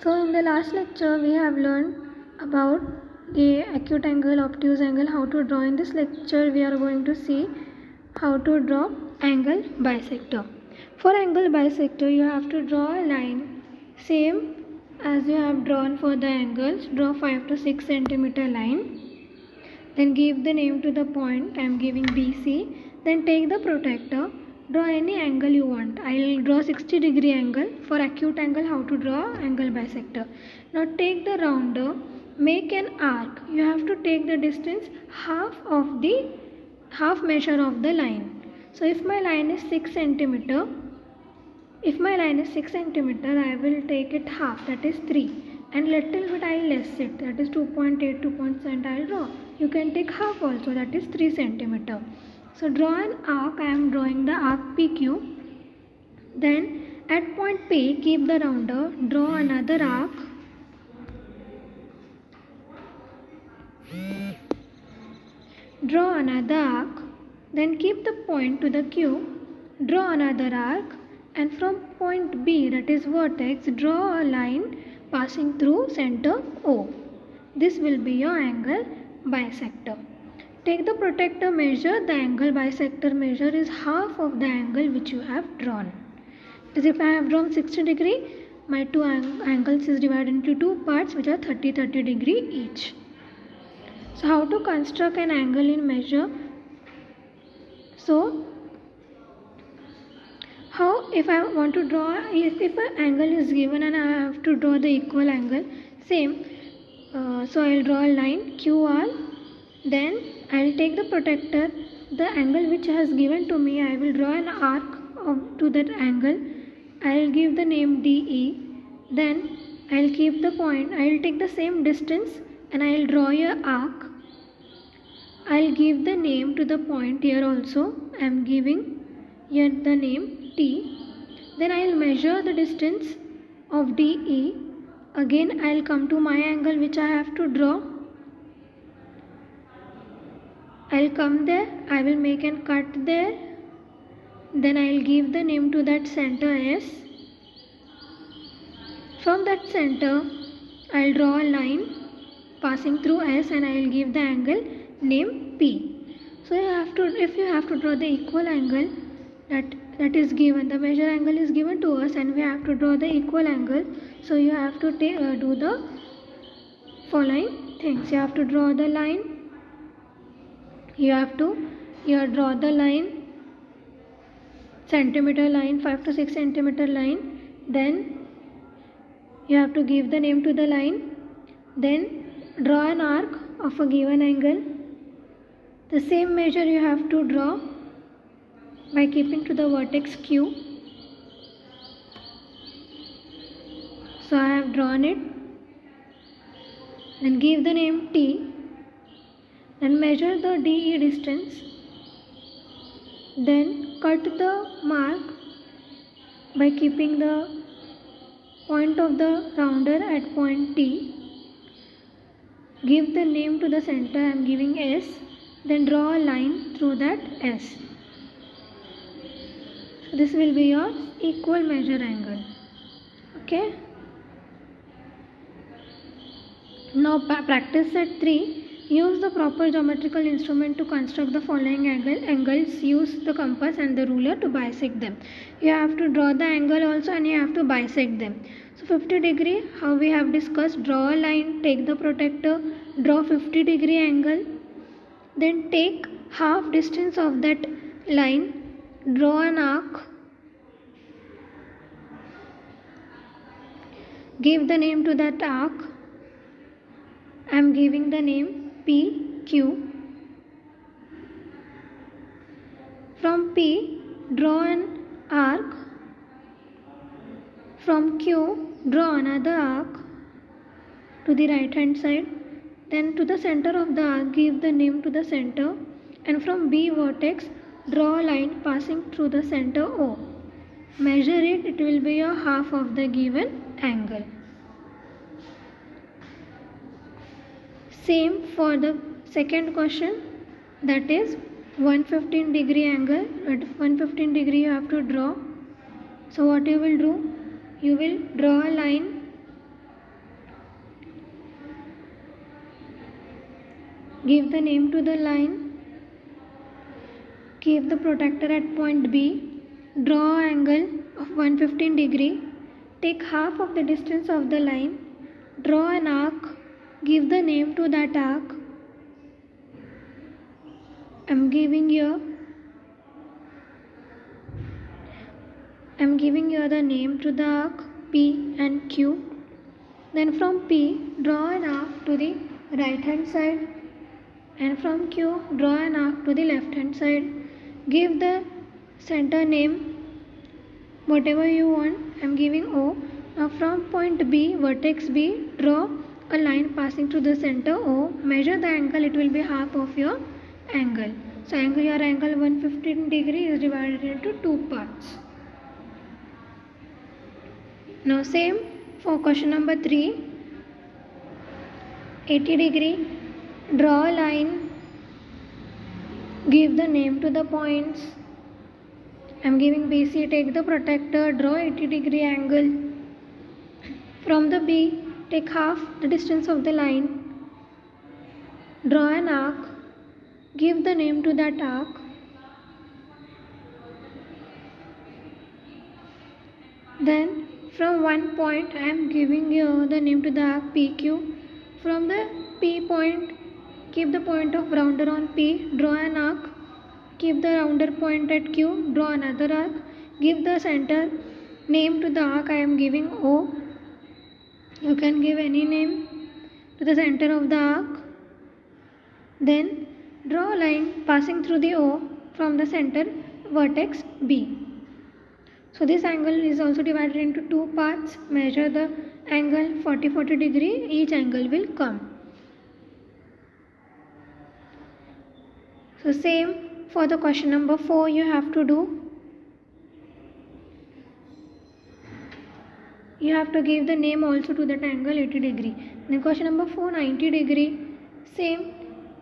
So in the last lecture we have learned about the acute angle, obtuse angle, how to draw. In this lecture we are going to see how to draw angle bisector. For angle bisector you have to draw a line same as you have drawn for the angles. Draw 5 to 6 centimeter line. Then give the name to the point. I am giving BC. Then take the protractor. Draw any angle you want. I will draw 60-degree angle. For acute angle, how to draw angle bisector. Now take the rounder. Make an arc. You have to take the distance half measure of the line. So if my line is 6 centimeter, I will take it half, that is 3. And little bit I will less it, that is 2.8, 2.7 I will draw. You can take half also, that is 3 centimeter. So draw an arc. I am drawing the arc PQ. Then at point P, keep the rounder. Draw another arc. Draw another arc. Then keep the point to the Q. Draw another arc. And from point B, that is vertex, draw a line passing through center O. This will be your angle bisector. Take the protractor, measure. The angle bisector measure is half of the angle which you have drawn. As if I have drawn 60 degree, my two angles is divided into two parts which are 30 degree each. So how to construct an angle in measure? So how, if I want to draw, if an angle is given and I have to draw the equal angle, same. So I will draw a line QR. Then I will take the protractor, the angle which has given to me, I will draw an arc to that angle. I will give the name DE. Then I will keep the point. I will take the same distance and I will draw an arc. I will give the name to the point here also. I am giving here the name T. Then I will measure the distance of DE. Again I will come to my angle which I have to draw. I will come there, I will make a cut there, then I will give the name to that center S. From that center, I will draw a line passing through S and I will give the angle name P. So if you have to draw the equal angle that is given, the measure angle is given to us and we have to draw the equal angle. So you have to do the following things. You have to draw the line. You have to draw the line, centimeter line, 5 to 6 centimeter line. Then you have to give the name to the line. Then draw an arc of a given angle. The same measure you have to draw by keeping to the vertex Q. So I have drawn it. Then give the name T. Then measure the DE distance. Then cut the mark by keeping the point of the rounder at point T. Give the name to the center. I am giving S. Then draw a line through that S. So this will be your equal measure angle. Okay. Now practice set 3. Use the proper geometrical instrument to construct the following angles. Use the compass and the ruler to bisect them. You have to draw the angle also and you have to bisect them. So 50 degree, how we have discussed, draw a line, take the protractor, draw 50 degree angle. Then take half distance of that line, draw an arc. Give the name to that arc. I am giving the name PQ. From P, draw an arc. From Q, draw another arc to the right hand side. Then to the center of the arc, give the name to the center. And from B vertex, draw a line passing through the center O. Measure it, it will be a half of the given angle. Same for the second question, that is 115 degree angle. At 115 degree you have to draw. So what you will do? You will draw a line give the name to the line, keep the protractor at point B, draw angle of 115 degree, take half of the distance of the line, draw an arc, give the name to that arc. I'm giving here the name to the arc P and Q. Then from P, draw an arc to the right hand side, and from Q, draw an arc to the left hand side. Give the center name whatever you want. I'm giving O. Now from point B, vertex B, draw a line passing through the center O. Measure the angle, it will be half of your angle. So your angle 115 degree is divided into two parts. Now same for question number 3. 80 degree, draw a line, give the name to the points. I'm giving BC, take the protractor, draw 80 degree angle. From the B, take half the distance of the line, draw an arc, give the name to that arc. Then from one point I am giving you the name to the arc PQ. From the P point, keep the point of rounder on P, draw an arc, keep the rounder point at Q, draw another arc, give the center name to the arc I am giving O. You can give any name to the center of the arc. Then draw a line passing through the O from the center vertex B. So this angle is also divided into two parts. Measure the angle 40 degree, each angle will come. So same for the question number 4 you have to do. You have to give the name also to that angle 80 degree. Then question number 4, 90 degree. Same.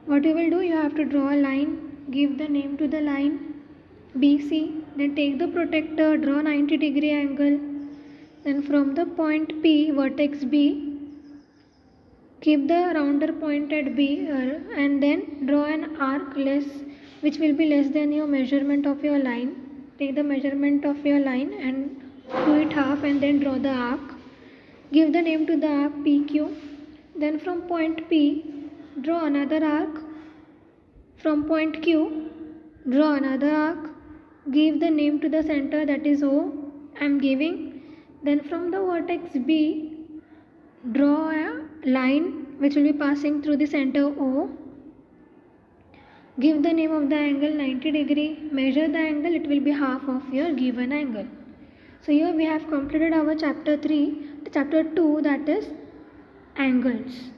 What you will do, you have to draw a line, give the name to the line BC, then take the protractor, draw 90 degree angle. Then from the point P, vertex B, keep the rounder point at B and then draw an arc which will be less than your measurement of your line. Take the measurement of your line and do it half and then draw the arc. Give the name to the arc PQ. Then from point P, draw another arc. From point Q, draw another arc. Give the name to the center, that is O. I am giving. Then from the vertex B, draw a line which will be passing through the center O. Give the name of the angle 90 degree. Measure the angle, it will be half of your given angle. So here we have completed our chapter 3, chapter 2, that is angles.